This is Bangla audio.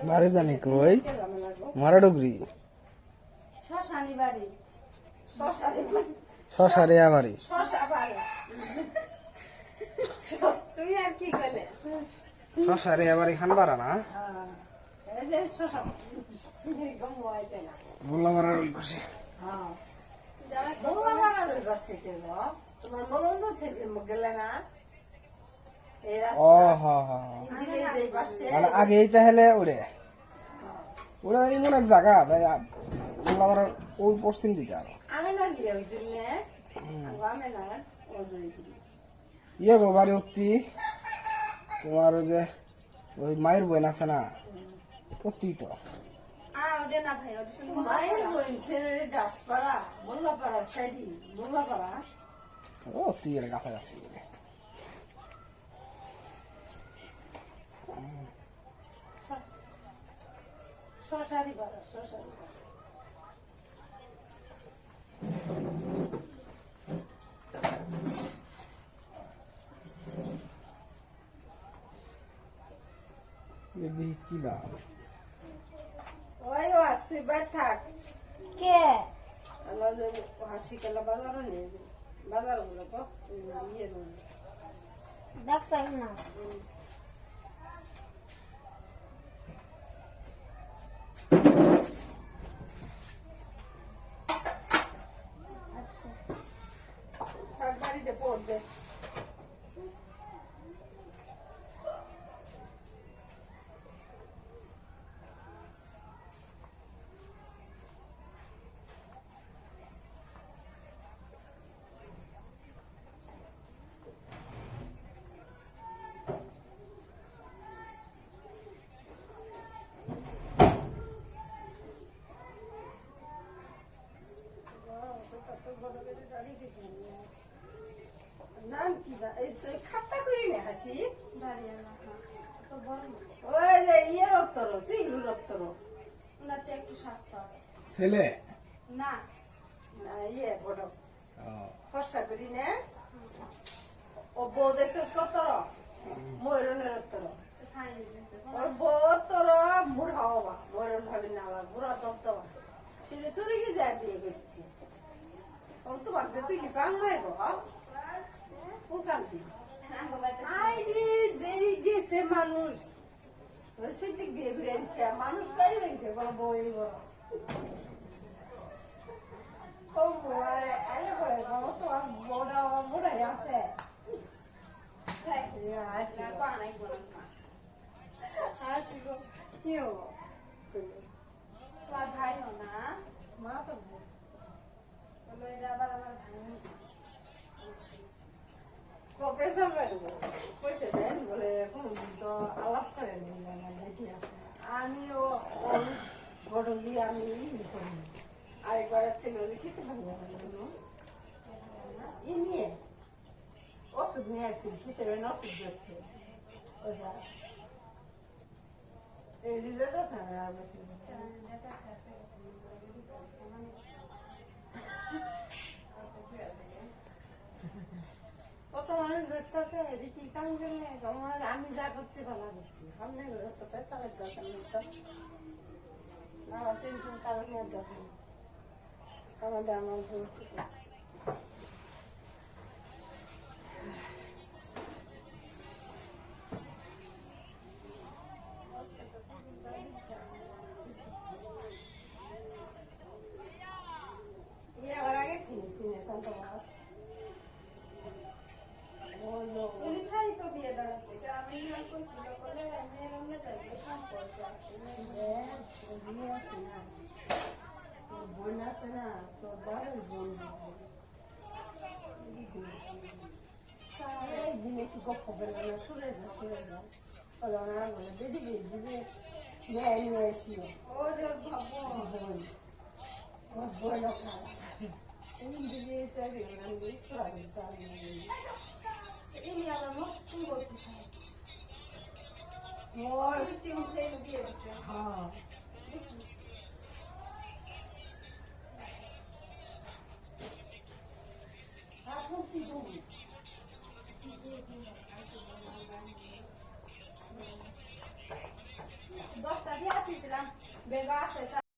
বাড়ি জানি কই মারা ডুগরি শশারিয়া বাড়ি শশারিয়া বাড়ি খান পারা না গোলা মারা রইল পাশে ও হ হ আগেই তাহলে উড়ে ওরা এমন এক জায়গা গোলা ওই পশ্চিম দিকে আরো ইয়ে গো বাড়ি অতি তোমার ওই যে ওই মায়ের বোন আছে না অতি তো অতি এর কাছাকাছি কি দাম হাসি কেলা বাজারও নিয়ে বাজার গুলো তো ইয়ে ডাক্তার না বাড়িতে পড়বে নাম কি খাট্টা করি না হাসি ওই যে ইয়ের উত্তর চিংড়ির উত্তর একটু সস্তা ছেলে না ইয়ে বড় খরচা করি না ও বউ দেখছো কত ময়ূরনের উত্তর ওর বউ তোর বুড়া হবা ময়ূরন ভাবি না আবার বুড়া দপ্তবা সে চুরি গিয়ে যায় বিয়ে করছি ও তোমার যে তুই কি কান নাই গো গেছে মানুষ বিয়ে ঘুরে আনছে মানুষ বাড়ি হয়েছে বড় বই বড় বুড়াই আছে কি হবো তোমার ভাই না মা তো আবার আমার ভাই প্রফেসর কইতে দেন বলে তো আলাপ করে আমিও গড়লি আমি আরেকবার ছিল খেতে পারবো ই নিয়ে ওষুধ নিয়ে আসছি কিসের ওষুধ দিচ্ছে ওটা এই দিলে তো আর বেশি কত মানুষ দেখতেছে দেখি কাম করলে আমি যা করছি ভালো করছি সামনে তাদের দরকার নেই আমার টেনশন কারণের দরকার আমাদের আমার আবার আগে চিনে শান্ত বোন আছে না তো বড় বোন জিনিস গপ্প বললো না শুনে যা বলো না বলে দিদি দিদি নিয়ে এসছিল বলো হ্যাঁ দিয়ে আসছিলাম বেগা আছে